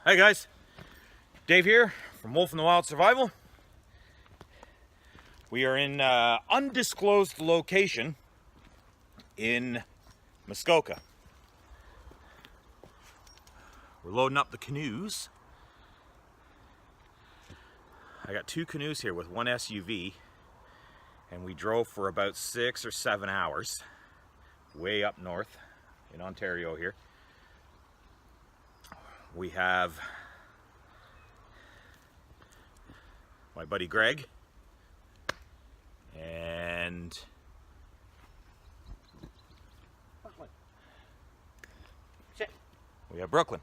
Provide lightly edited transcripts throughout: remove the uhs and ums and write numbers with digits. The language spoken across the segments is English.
Hi guys, Dave here from Wolf in the Wild Survival. We are in undisclosed location in Muskoka. We're loading up the canoes. I got 2 canoes here with 1 SUV, and we drove for about 6 or 7 hours way up north in Ontario here. We have my buddy Greg and Brooklyn. We have Brooklyn.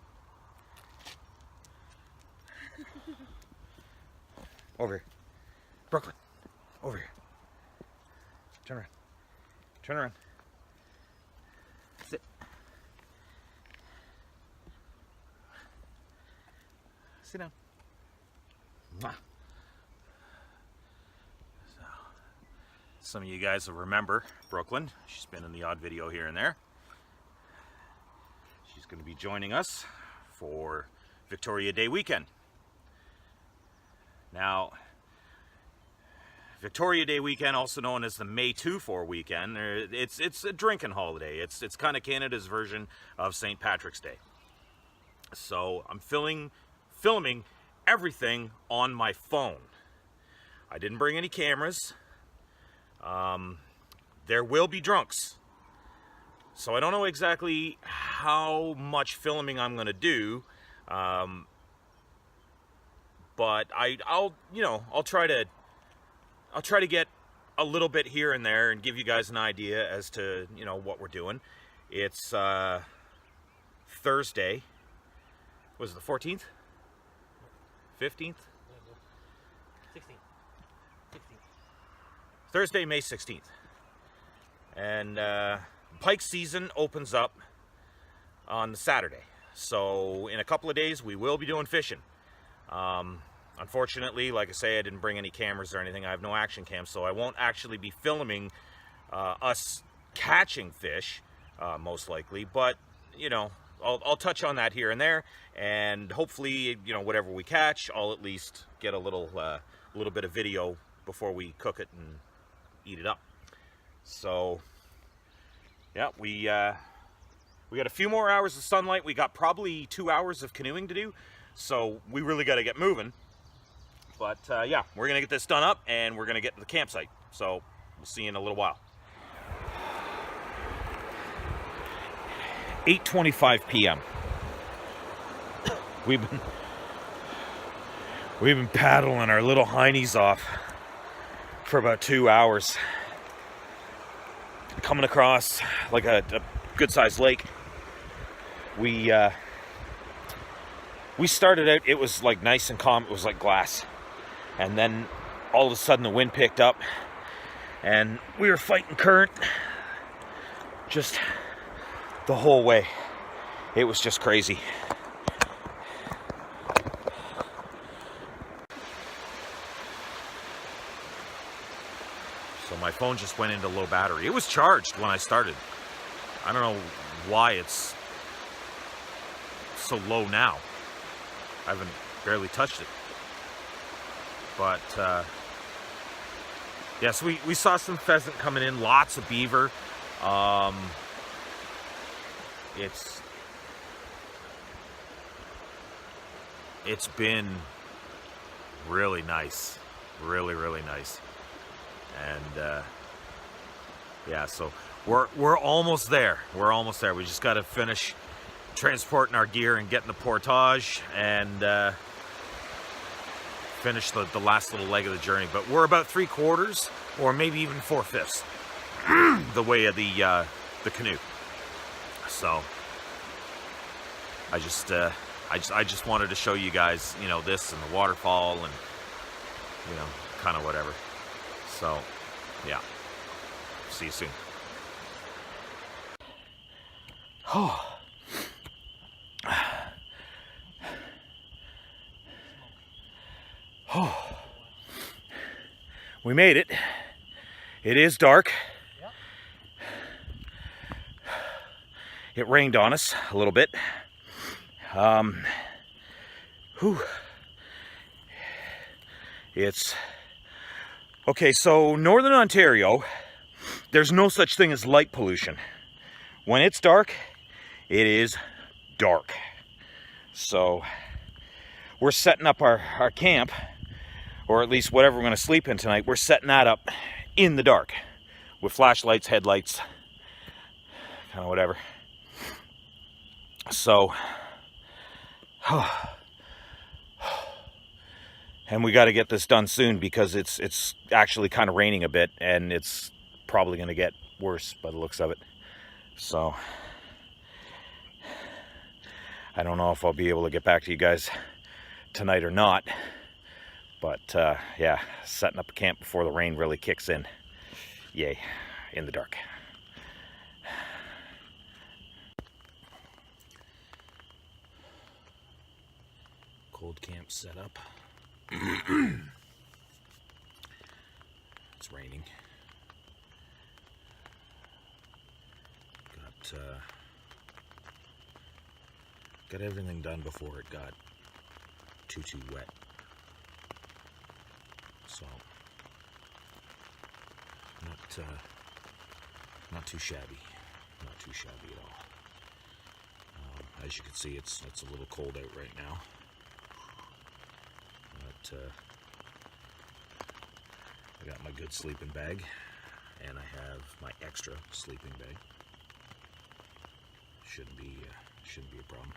Over here. Brooklyn. Over here. Turn around. Turn around. Sit. Sit down. Mwah. So, some of you guys will remember Brooklyn. She's been in the odd video here and there. She's going to be joining us for Victoria Day weekend. Now, Victoria Day weekend, also known as the May 2-4 weekend, it's a drinking holiday. It's kind of Canada's version of St. Patrick's Day. So I'm filming everything on my phone. I didn't bring any cameras. There will be drunks. So I don't know exactly how much filming I'm going to do. But I'll try to get a little bit here and there and give you guys an idea as to, what we're doing. It's Thursday. Was it the 14th? 15th? 16th. Thursday, May 16th. And pike season opens up on Saturday. So in a couple of days we will be doing fishing. Unfortunately, like I say, I didn't bring any cameras or anything. I have no action cam, so I won't actually be filming us catching fish, most likely. But, I'll touch on that here and there, and hopefully, whatever we catch, I'll at least get a little bit of video before we cook it and eat it up. So, yeah, we got a few more hours of sunlight. We got probably 2 hours of canoeing to do. So we really got to get moving. But yeah, we're going to get this done up and we're going to get to the campsite. So we'll see you in a little while. 8:25 p.m. We've been paddling our little heinies off for about 2 hours. Coming across like a good-sized lake. We started out, it was like nice and calm, it was like glass. And then all of a sudden the wind picked up and we were fighting current just the whole way. It was just crazy. So my phone just went into low battery. It was charged when I started. I don't know why it's so low now. I haven't barely touched it. But, yeah, so we saw some pheasant coming in, lots of beaver. It's been really nice. Really, really nice. And, yeah, so we're almost there. We're almost there. We just got to finish transporting our gear and getting the portage and finish the last little leg of the journey. But we're about 3/4 or maybe even 4/5 the way of the canoe. So I just wanted to show you guys, this and the waterfall and kind of whatever. So yeah, see you soon. Oh. Oh, we made it. It is dark. Yep. It rained on us a little bit. Whew. It's okay. So Northern Ontario, there's no such thing as light pollution. When it's dark, it is dark. So we're setting up our camp, or at least whatever we're going to sleep in tonight, we're setting that up in the dark with flashlights, headlights, kind of whatever. So, and we got to get this done soon because it's actually kind of raining a bit, and it's probably going to get worse by the looks of it. So I don't know if I'll be able to get back to you guys tonight or not, but yeah, setting up a camp before the rain really kicks in. Yay, in the dark. Cold camp set up. It's raining. Got everything done before it got too wet. So not too shabby. Not too shabby at all. As you can see, it's a little cold out right now. But I got my good sleeping bag, and I have my extra sleeping bag. Shouldn't be a problem.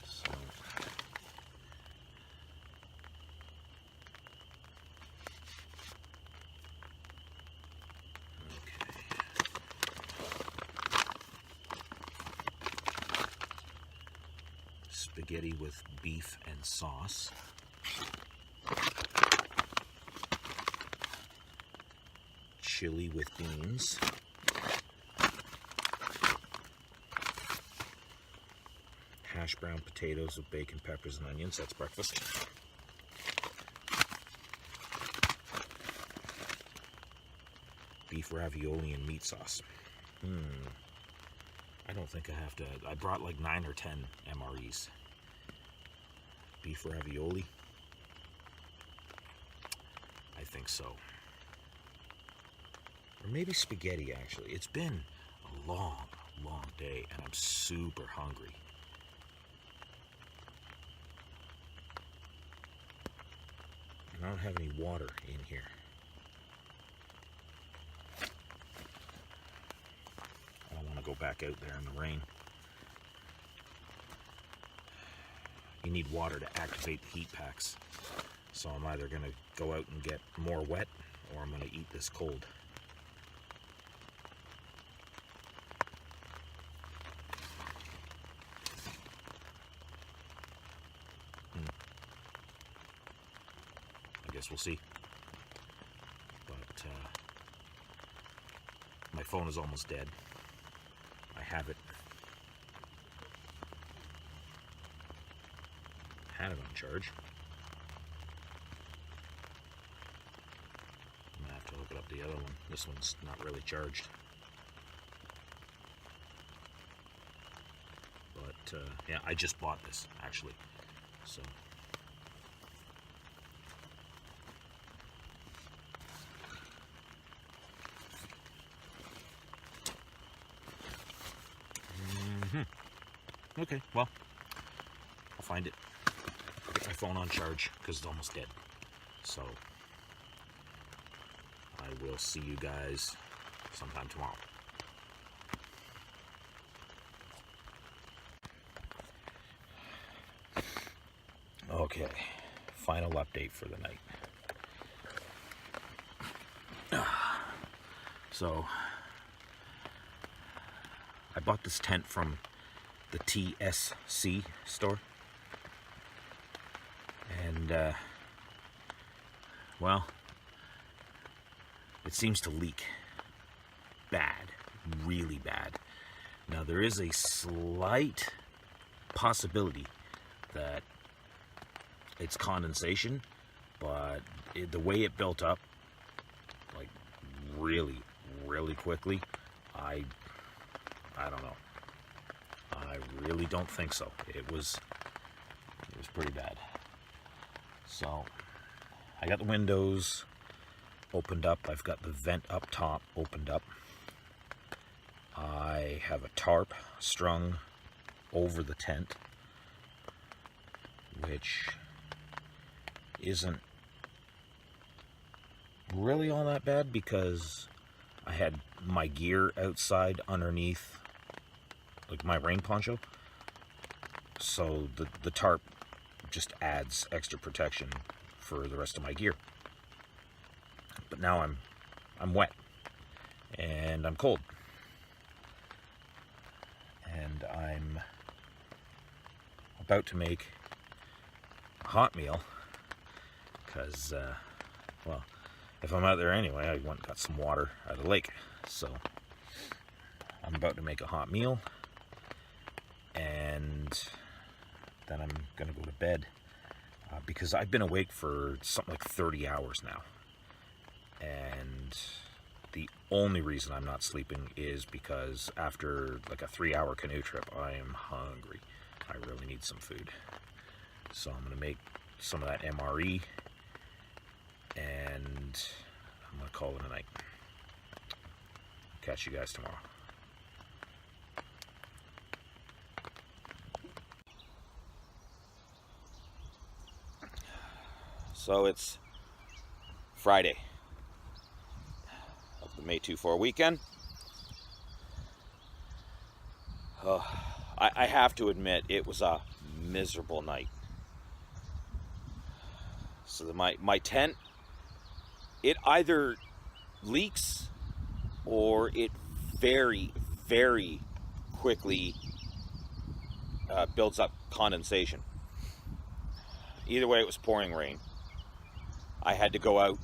So spaghetti with beef and sauce. Chili with beans. Hash brown potatoes with bacon, peppers, and onions. That's breakfast. Beef ravioli and meat sauce. I don't think I have to. I brought like 9 or 10 MREs. Beef ravioli. I think so. Or maybe spaghetti, actually. It's been a long day, and I'm super hungry. And I don't have any water in here. I don't want to go back out there in the rain. You need water to activate the heat packs. So I'm either going to go out and get more wet, or I'm going to eat this cold. I guess we'll see. But my phone is almost dead. I have it. Had it on charge. I'm gonna have to hook it up the other one. This one's not really charged. But yeah, I just bought this actually. So okay, well, I'll find it. Get my phone on charge because it's almost dead. So I will see you guys sometime tomorrow. Okay, final update for the night. So I bought this tent from the TSC store, and well, it seems to leak bad, really bad. Now there is a slight possibility that it's condensation, but the way it built up, like really quickly, I don't know. I really don't think so. It was pretty bad. So I got the windows opened up. I've got the vent up top opened up. I have a tarp strung over the tent, which isn't really all that bad because I had my gear outside underneath, like my rain poncho. So the tarp just adds extra protection for the rest of my gear. But now I'm wet and I'm cold. And I'm about to make a hot meal because, well, if I'm out there anyway, I went and got some water out of the lake. So I'm about to make a hot meal, and then I'm gonna go to bed because I've been awake for something like 30 hours now. And the only reason I'm not sleeping is because after like a 3-hour canoe trip, I am hungry. I really need some food. So I'm gonna make some of that MRE, and I'm gonna call it a night. Catch you guys tomorrow. So it's Friday of the May 24 weekend. I have to admit, it was a miserable night. So my tent, it either leaks or it very, very quickly builds up condensation. Either way, it was pouring rain. I had to go out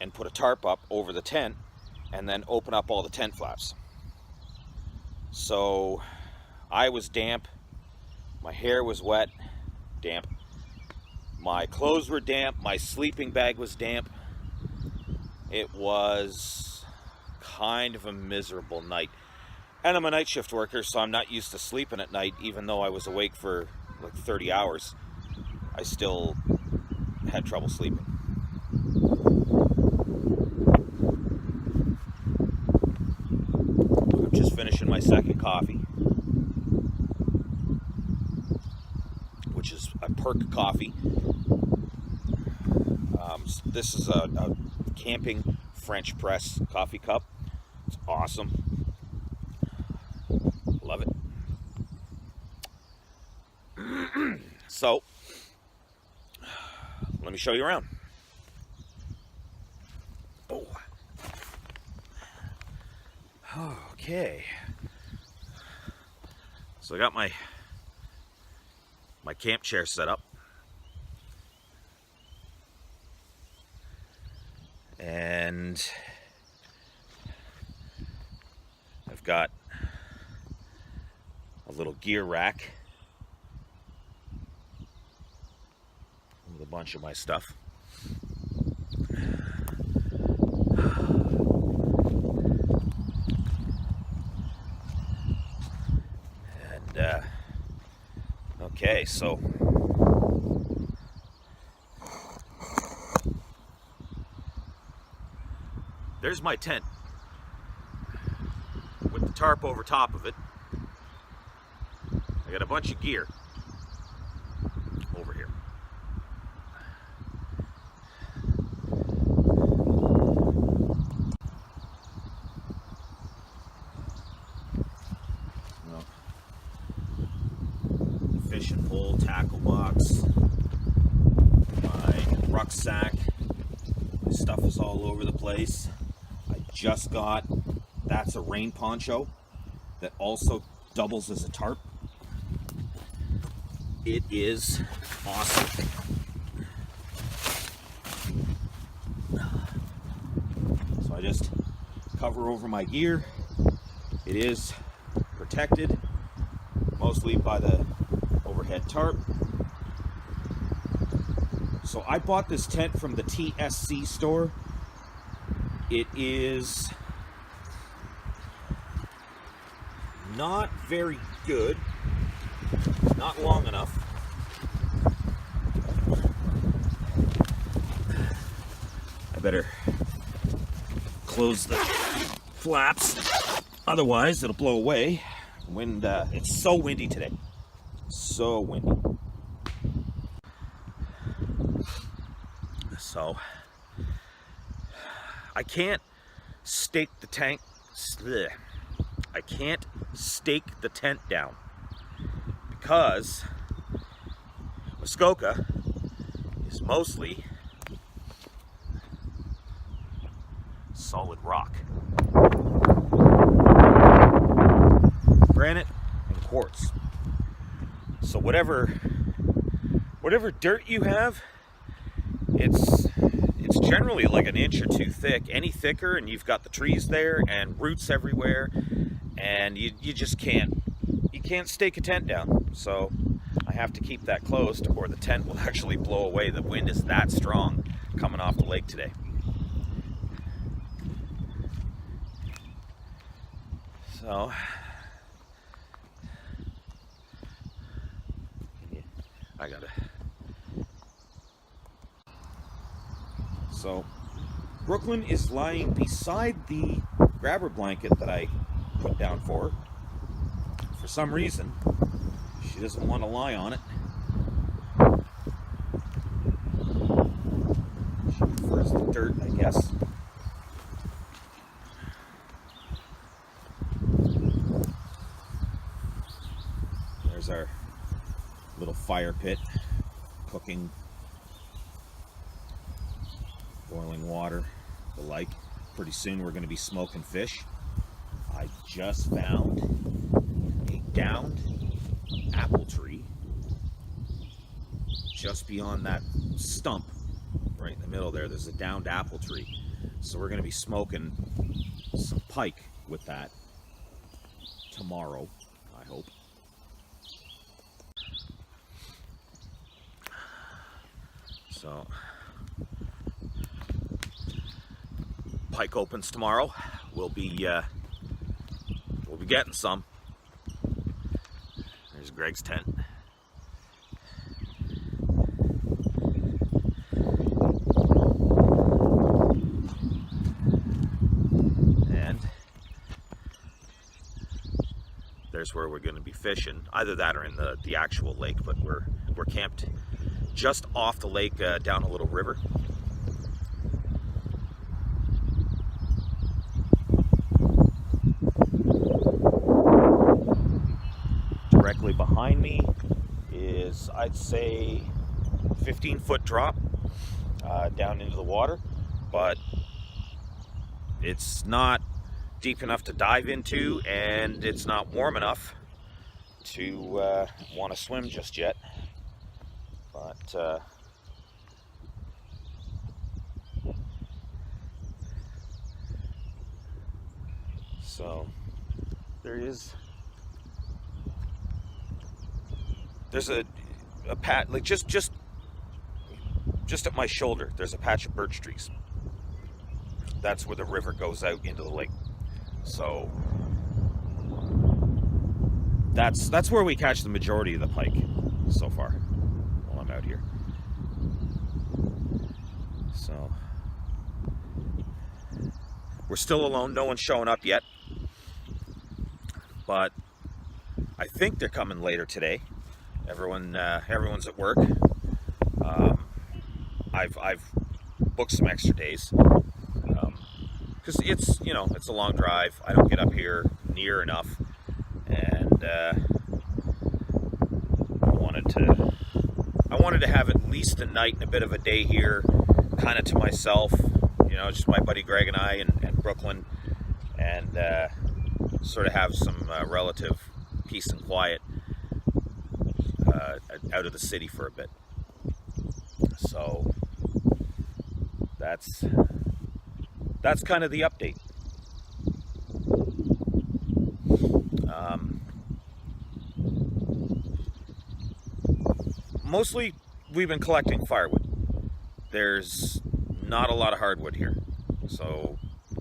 and put a tarp up over the tent and then open up all the tent flaps. So I was damp, my hair was wet, damp, my clothes were damp, my sleeping bag was damp. It was kind of a miserable night. And I'm a night shift worker, so I'm not used to sleeping at night. Even though I was awake for like 30 hours, I still had trouble sleeping. I'm just finishing my second coffee, which is a Perk coffee. This is a camping French press coffee cup. It's awesome. Love it. So, let me show you around. Oh. Okay. So I got my camp chair set up. And I've got a little gear rack with a bunch of my stuff. And okay, so there's my tent with the tarp over top of it. I got a bunch of gear over here. Well, fishing pole, tackle box, my rucksack. My stuff is all over the place. Just got, that's a rain poncho that also doubles as a tarp. It is awesome. So I just cover over my gear. It is protected mostly by the overhead tarp. So I bought this tent from the TSC store. It is not very good. not long enough. I better close the flaps, otherwise it'll blow away. Wind, it's so windy today. So windy. So I can't stake the tank. I can't stake the tent down because Muskoka is mostly solid rock, granite and quartz. So whatever dirt you have, it's generally like an inch or two thick. Any thicker and you've got the trees there and roots everywhere, and you just can't stake a tent down. So I have to keep that closed or the tent will actually blow away. The wind is that strong coming off the lake today. So I gotta. So Brooklyn is lying beside the grabber blanket that I put down for her. For some reason, she doesn't want to lie on it. She prefers the dirt, I guess. There's our little fire pit, cooking, boiling water, the like. Pretty soon we're going to be smoking fish. I just found a downed apple tree just beyond that stump, right in the middle there. There's a downed apple tree. So we're going to be smoking some pike with that tomorrow, I hope. So pike opens tomorrow. We'll be getting some. There's Greg's tent. And there's where we're going to be fishing. Either that or in the actual lake, but we're camped just off the lake, down a little river. Directly behind me is, I'd say, 15-foot drop down into the water, but it's not deep enough to dive into, and it's not warm enough to want to swim just yet. But so there's a patch, like just at my shoulder, there's a patch of birch trees. That's where the river goes out into the lake. So that's where we catch the majority of the pike so far while I'm out here. So we're still alone, no one's showing up yet, but I think they're coming later today. Everyone's at work. I've booked some extra days because it's a long drive. I don't get up here near enough, and I wanted to have at least a night and a bit of a day here, kind of to myself. Just my buddy Greg and I and Brooklyn, and sort of have some relative peace and quiet out of the city for a bit. So that's kind of the update. Mostly we've been collecting firewood. There's not a lot of hardwood here, so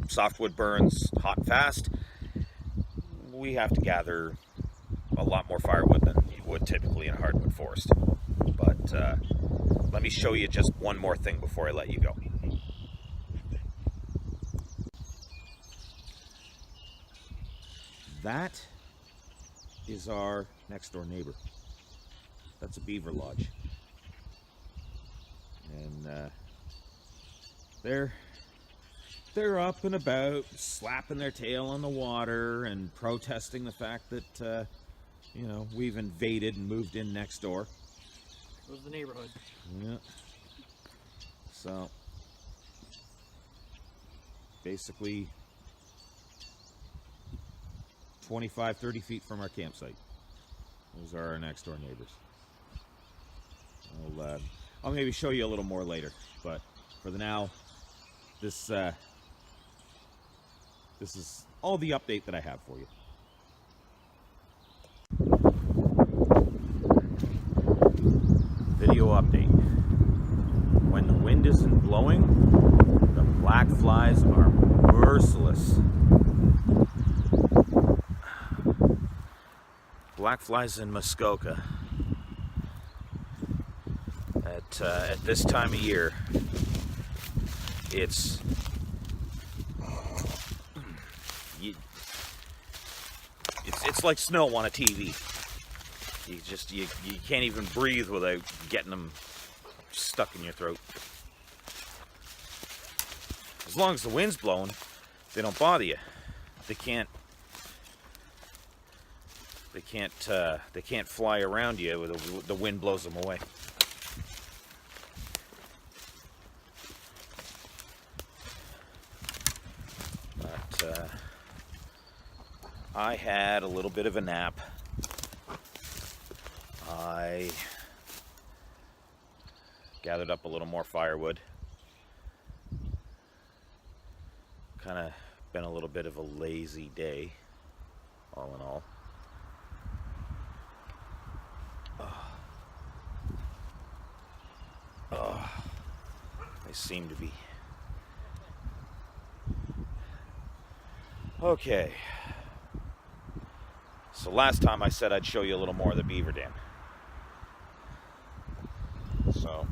softwood burns hot and fast. We have to gather a lot more firewood than you softwood typically in a hardwood forest. But let me show you just one more thing before I let you go. That is our next door neighbor. That's a beaver lodge. And they're up and about, slapping their tail on the water and protesting the fact that we've invaded and moved in next door. It was the neighborhood. Yeah. So basically 25, 30 feet from our campsite. Those are our next door neighbors. I'll maybe show you a little more later, but for the now, this is all the update that I have for you. Video update. When the wind isn't blowing, the black flies are merciless. Black flies in Muskoka at this time of year, it's like snow on a TV. You can't even breathe without getting them stuck in your throat. As long as the wind's blowing, they don't bother you. They can't fly around you with the wind blows them away. But I had a little bit of a nap. I gathered up a little more firewood. Kind of been a little bit of a lazy day, all in all. They seem to be. Okay. So last time I said I'd show you a little more of the beaver dam. So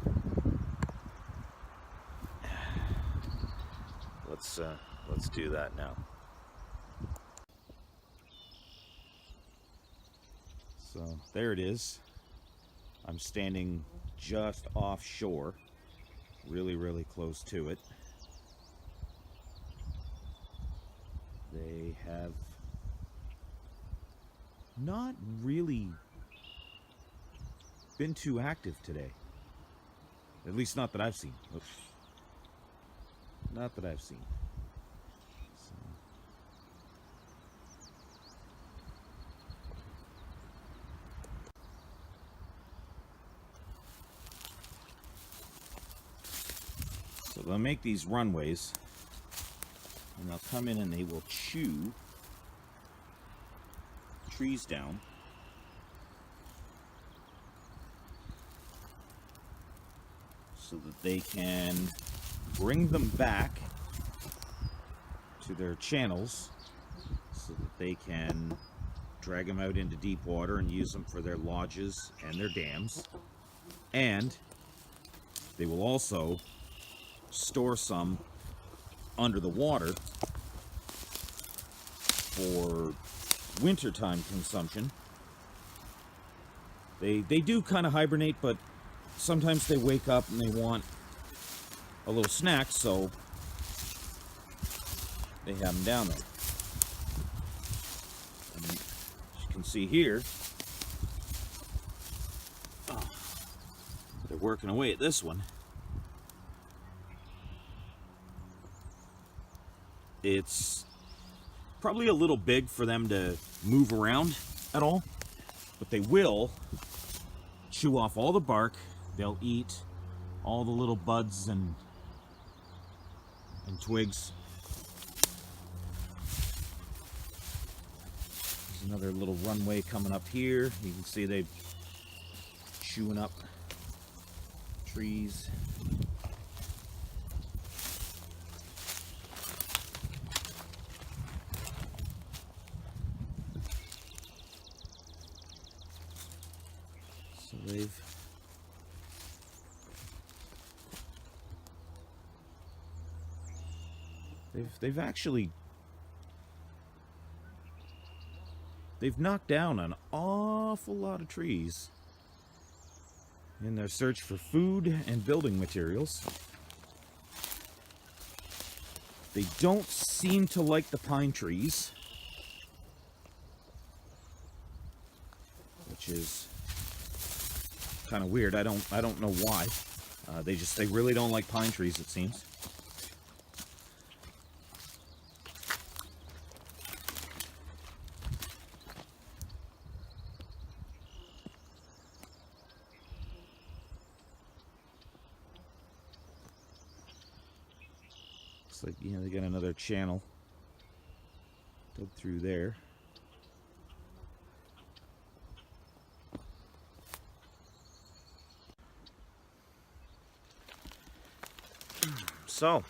let's do that now. So there it is. I'm standing just offshore, really close to it. They have not really been too active today. At least not that I've seen. Oops. Not that I've seen. So they'll make these runways, and they'll come in and they will chew trees down. So that they can bring them back to their channels so that they can drag them out into deep water and use them for their lodges and their dams. And they will also store some under the water for wintertime consumption. They do kind of hibernate, but sometimes they wake up and they want a little snack, so they have them down there. And as you can see here, they're working away at this one. It's probably a little big for them to move around at all, but they will chew off all the bark. They'll eat all the little buds and twigs. There's another little runway coming up here. You can see they're chewing up trees. So they've actually knocked down an awful lot of trees in their search for food and building materials. They don't seem to like the pine trees, which is kind of weird. I don't know why. They really don't like pine trees, it seems. Looks like, you know, they got another channel dug through there. So,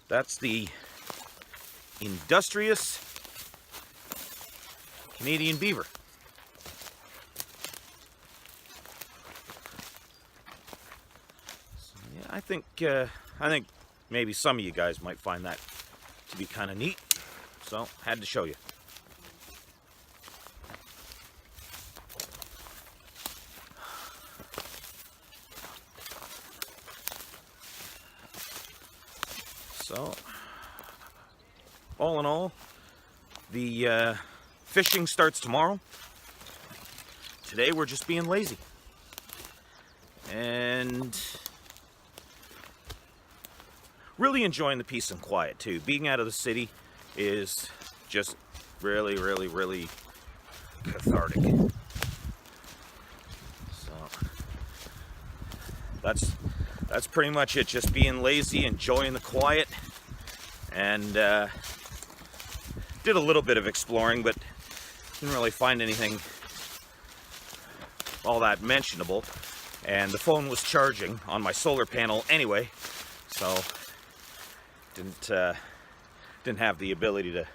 that's the industrious Canadian beaver. So, yeah, I think maybe some of you guys might find that to be kind of neat. So, had to show you. So, all in all, the fishing starts tomorrow. Today we're just being lazy. And really enjoying the peace and quiet too. Being out of the city is just really, really, really cathartic. So, that's pretty much it. Just being lazy, enjoying the quiet, and did a little bit of exploring, but didn't really find anything all that mentionable. And the phone was charging on my solar panel anyway, so didn't have the ability to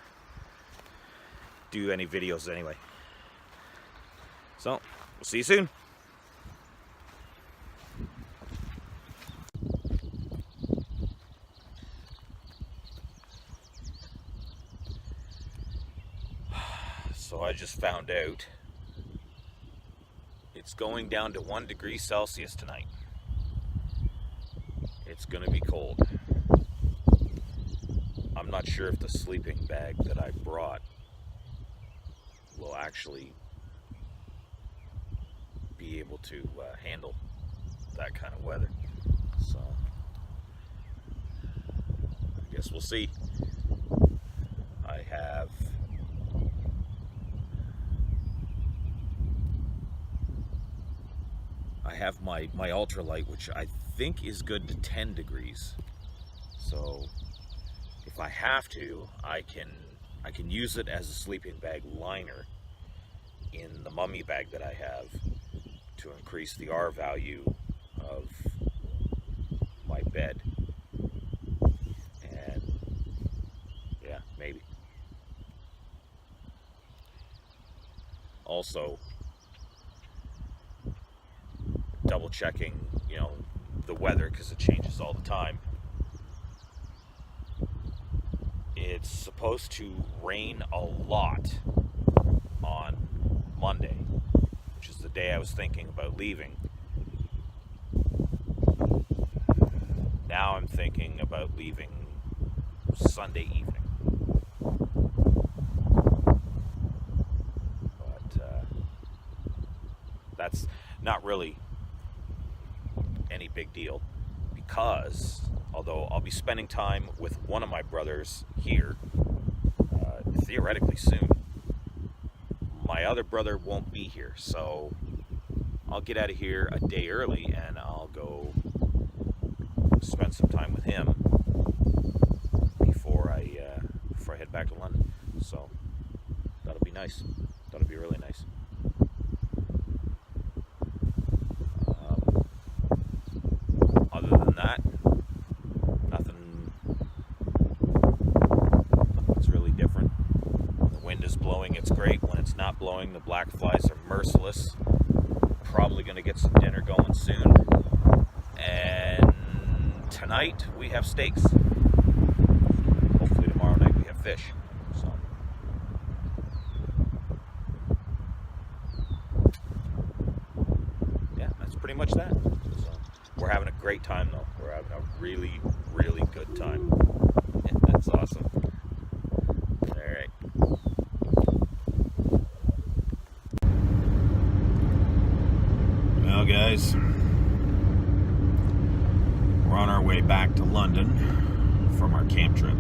do any videos anyway. So we'll see you soon. So I just found out it's going down to 1 degree Celsius tonight. It's going to be cold. I'm not sure if the sleeping bag that I brought will actually be able to handle that kind of weather. So I guess we'll see. I have my ultralight, which I think is good to 10 degrees. So if I have to, I can use it as a sleeping bag liner in the mummy bag that I have to increase the R value of my bed. And yeah, maybe. Also, double checking, you know, the weather, because it changes all the time. It's supposed to rain a lot on Monday, which is the day I was thinking about leaving. Now I'm thinking about leaving Sunday evening. But that's not really any big deal, because although I'll be spending time with one of my brothers here theoretically soon, my other brother won't be here, so I'll get out of here a day early and I'll go spend some time with him before I head back to London. So that'll be nice. That'll be really nice. Other than that, nothing's really different. The wind is blowing, it's great. When it's not blowing, the black flies are merciless. Probably going to get some dinner going soon. And tonight we have steaks. Hopefully tomorrow night we have fish. So yeah, that's pretty much that. So we're having a great time though. We're having a really, really good time. Yeah, that's awesome. All right. Well, guys, we're on our way back to London from our camp trip.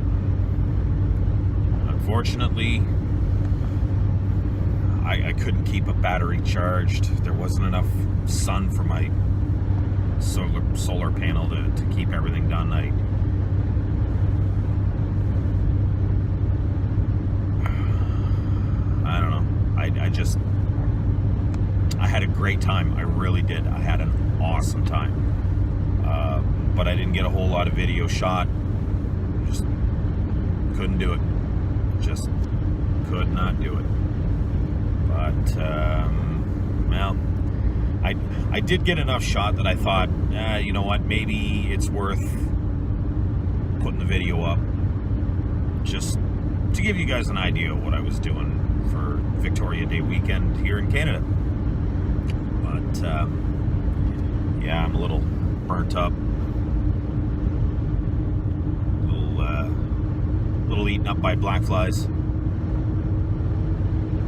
Unfortunately, I couldn't keep a battery charged. There wasn't enough sun for my solar panel to keep everything done. I don't know. I had a great time. I really did. I had an awesome time. But I didn't get a whole lot of video shot. Just couldn't do it. Just could not do it. But, well, I did get enough shot that I thought, you know what, maybe it's worth putting the video up just to give you guys an idea of what I was doing for Victoria Day weekend here in Canada. But, yeah, I'm a little burnt up. Little eaten up by black flies.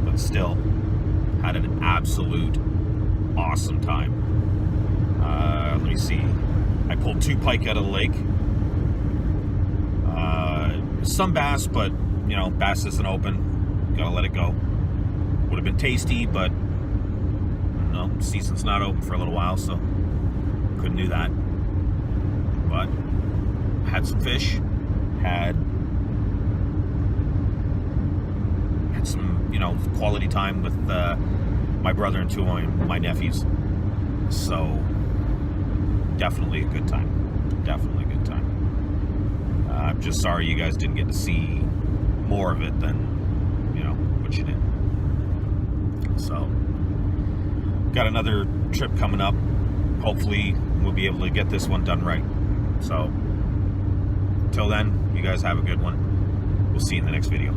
But still, had an absolute awesome time. Let me see. I pulled 2 pike out of the lake. Some bass, but, you know, bass isn't open. Gotta let it go. Would have been tasty, but, no, season's not open for a little while, so couldn't do that. But had some fish, had some, you know, quality time with my brother and 2 of my nephews. So definitely a good time. Definitely a good time. I'm just sorry you guys didn't get to see more of it than, you know, what you did. So got another trip coming up. Hopefully we'll be able to get this one done right. So till then, you guys have a good one. We'll see you in the next video.